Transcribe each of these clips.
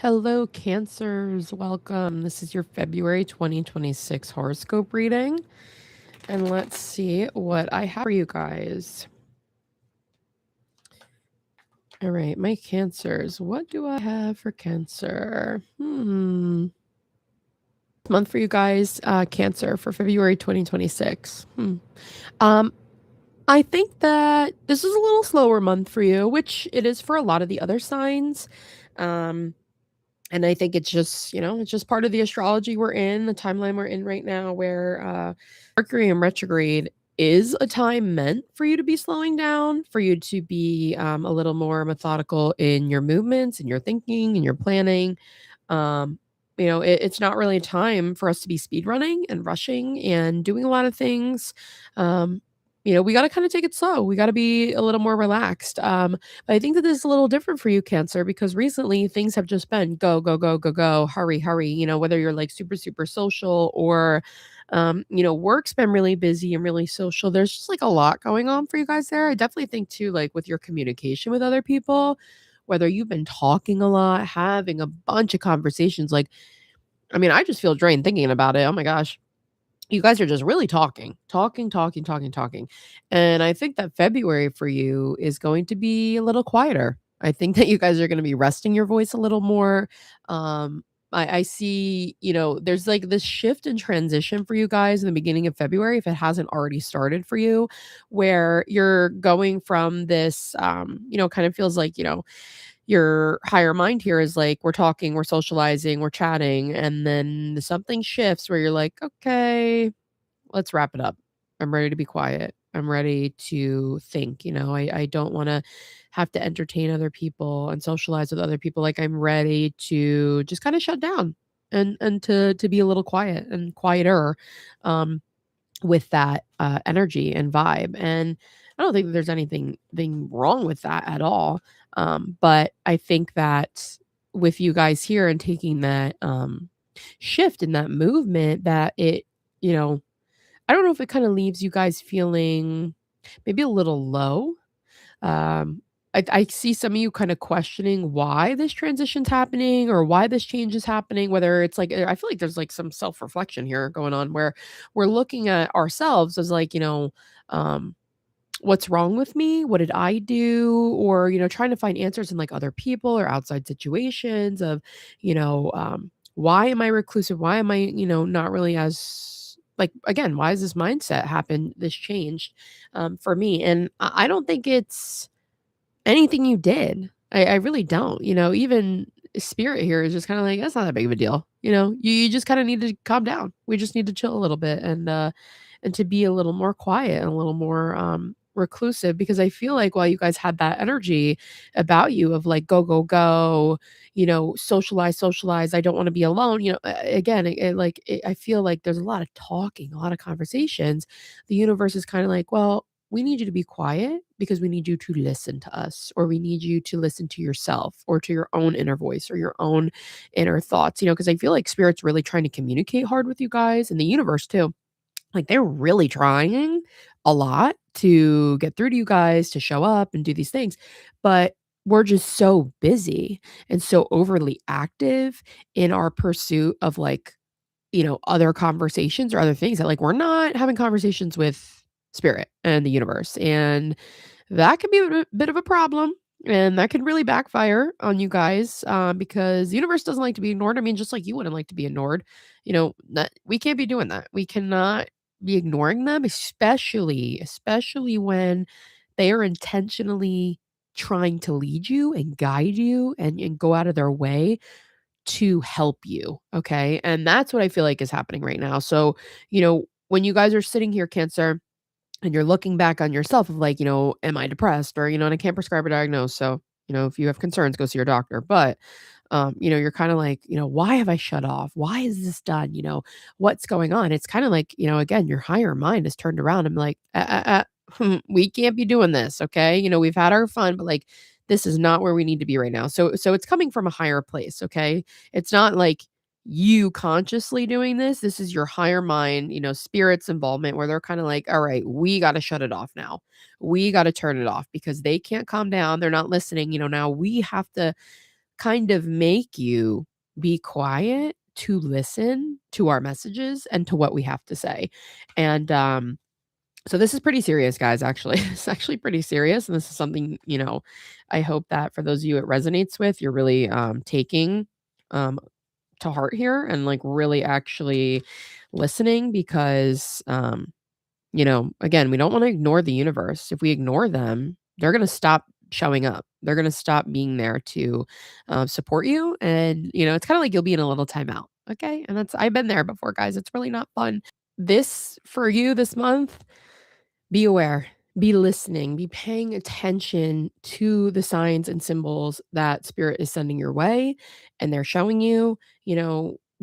Hello, Cancers. Welcome. This is your February 2026 horoscope reading. And let's see what I have for you guys. All right, my Cancers. What do I have for Cancer? Month for you guys, Cancer for February 2026. Um, I think that this is a little slower month for you, which it is for a lot of the other signs. Um, And I think it's just, it's just part of the astrology we're in, the timeline we're in right now, where Mercury in retrograde is a time meant for you to be slowing down, for you to be a little more methodical in your movements and your thinking and your planning. Um, it's not really a time for us to be speed running and rushing and doing a lot of things. Um, we got to kind of take it slow. We got to be a little more relaxed. But I think that this is a little different for you, Cancer, because recently things have just been go, go, go, go, go, hurry, hurry. Whether you're like super, super social or, work's been really busy and really social. There's just like a lot going on for you guys there. I definitely think too, like with your communication with other people, whether you've been talking a lot, having a bunch of conversations, like, I mean, I just feel drained thinking about it. Oh my gosh. You guys are just really talking, talking, talking, talking, talking. And I think that February for you is going to be a little quieter. I think that you guys are going to be resting your voice a little more. I see, there's like this shift and transition for you guys in the beginning of February, if it hasn't already started for you, where you're going from this, kind of feels like, your higher mind here is like we're talking, we're socializing, we're chatting, and then something shifts where you're like, okay, let's wrap it up. I'm ready to be quiet. I'm ready to think. I don't want to have to entertain other people and socialize with other people. Like I'm ready to just kind of shut down and to be a little quiet and quieter. Um, with that, energy and vibe, and I don't think that there's anything wrong with that at all, but I think that with you guys here and taking that, shift in that movement that it you know, I don't know if it kinda leaves you guys feeling maybe a little low. I see some of you kinda questioning why this transition's happening or why this change is happening, whether it's like I feel like there's, like, some self-reflection here going on where we're looking at ourselves as, like, um, "What's wrong with me? What did I do?" Or, trying to find answers in, like, other people or outside situations of, "Why am I reclusive? Why am I, not really as" like, again, why has this mindset happened, this changed, for me? And I don't think it's anything you did. I really don't, even spirit here is just kinda like, "That's not that big of a deal," You just kinda need to calm down. We just need to chill a little bit and to be a little more quiet and a little more, reclusive because I feel like while you guys had that energy about you of like, "Go, go, go," "Socialize, socialize, I don't wanna be alone," again, I feel like there's a lot of talking, a lot of conversations. The universe is kinda like, "Well, we need you to be quiet because we need you to listen to us, or we need you to listen to yourself or to your own inner voice or your own inner thoughts." Because I feel like spirit's really trying to communicate hard with you guys and the universe too. Like they're really trying a lot to get through to you guys, to show up and do these things. But we're just so busy and so overly active in our pursuit of like other conversations or other things that, like, we're not having conversations with spirit and the universe, and that can be a bit of a problem, and that can really backfire on you guys, because the universe doesn't like to be ignored. I mean, just like you wouldn't like to be ignored, that we can't be doing that. We cannot be ignoring them, especially when they are intentionally trying to lead you and guide you and go out of their way to help you, okay? And that's what I feel like is happening right now. So, when you guys are sitting here, Cancer, and you're looking back on yourself of like, am I depressed? Or, and I can't prescribe or diagnose. So, if you have concerns, go see your doctor. But, you're kind of like, why have I shut off? Why is this done? What's going on? It's kind of like, again, your higher mind is turned around and like, we can't be doing this. Okay. We've had our fun, but like, this is not where we need to be right now. So it's coming from a higher place. Okay. It's not like you consciously doing this. This is your higher mind, spirit's involvement where they're kind of like, all right, we got to shut it off now. We got to turn it off because they can't calm down. They're not listening. Now we have to kind of make you be quiet to listen to our messages and to what we have to say. And so this is pretty serious, guys, actually. It's actually pretty serious, and this is something, I hope that for those of you it resonates with, you're really taking um to heart here and like really actually listening because again, we don't want to ignore the universe. If we ignore them, they're going to stop showing up. They're going to stop being there to support you. And, it's kind of like you'll be in a little timeout. Okay. And I've been there before, guys. It's really not fun. This for you this month, be aware, be listening, be paying attention to the signs and symbols that spirit is sending your way and they're showing you,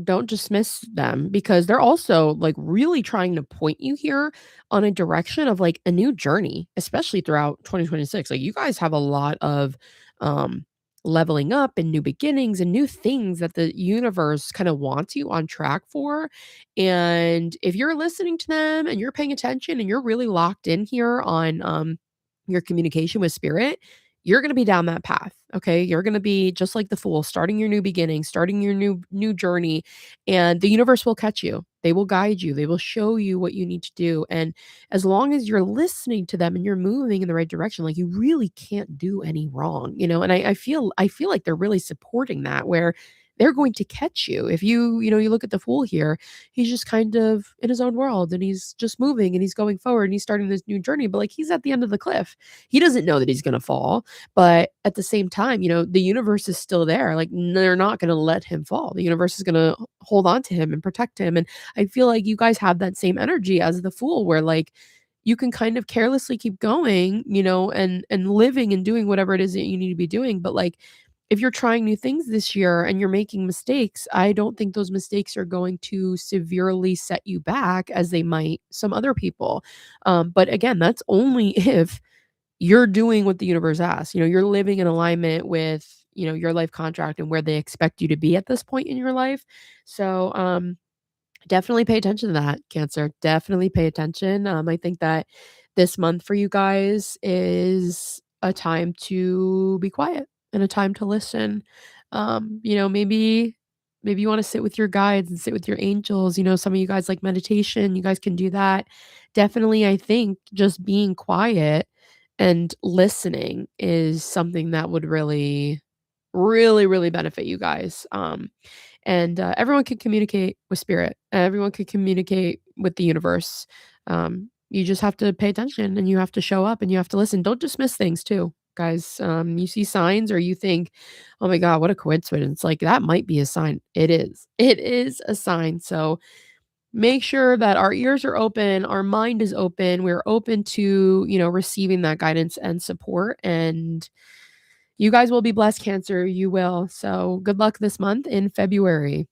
don't dismiss them because they're also like really trying to point you here on a direction of like a new journey, especially throughout 2026. Like you guys have a lot of um leveling up and new beginnings and new things that the universe kind of wants you on track for, and if you're listening to them and you're paying attention and you're really locked in here on your communication with spirit, you're going to be down that path. Okay? You're going to be just like the fool, starting your new beginning, starting your new journey, and the universe will catch you. They will guide you. They will show you what you need to do. And as long as you're listening to them and you're moving in the right direction, like you really can't do any wrong, And I feel like they're really supporting that where they're going to catch you. If you look at the fool here, he's just kind of in his own world and he's just moving and he's going forward and he's starting this new journey, but like he's at the end of the cliff. He doesn't know that he's going to fall, but at the same time, the universe is still there. Like they're not going to let him fall. The universe is going to hold on to him and protect him. And I feel like you guys have that same energy as the fool where like you can kind of carelessly keep going, and living and doing whatever it is that you need to be doing, but like if you're trying new things this year and you're making mistakes, I don't think those mistakes are going to severely set you back as they might some other people. But again, that's only if you're doing what the universe asks. You're living in alignment with, your life contract and where they expect you to be at this point in your life. So, definitely pay attention to that, Cancer. Definitely pay attention. I think that this month for you guys is a time to be quiet and a time to listen. Maybe you want to sit with your guides and sit with your angels. Some of you guys like meditation. You guys can do that. Definitely, I think just being quiet and listening is something that would really, really, really benefit you guys. And everyone can communicate with spirit. Everyone can communicate with the universe. You just have to pay attention and you have to show up and you have to listen. Don't dismiss things too, guys. You see signs or you think, oh my God, what a coincidence. Like that might be a sign. It is. It is a sign. So make sure that our ears are open, our mind is open. We're open to, receiving that guidance and support. And you guys will be blessed, Cancer. You will. So good luck this month in February.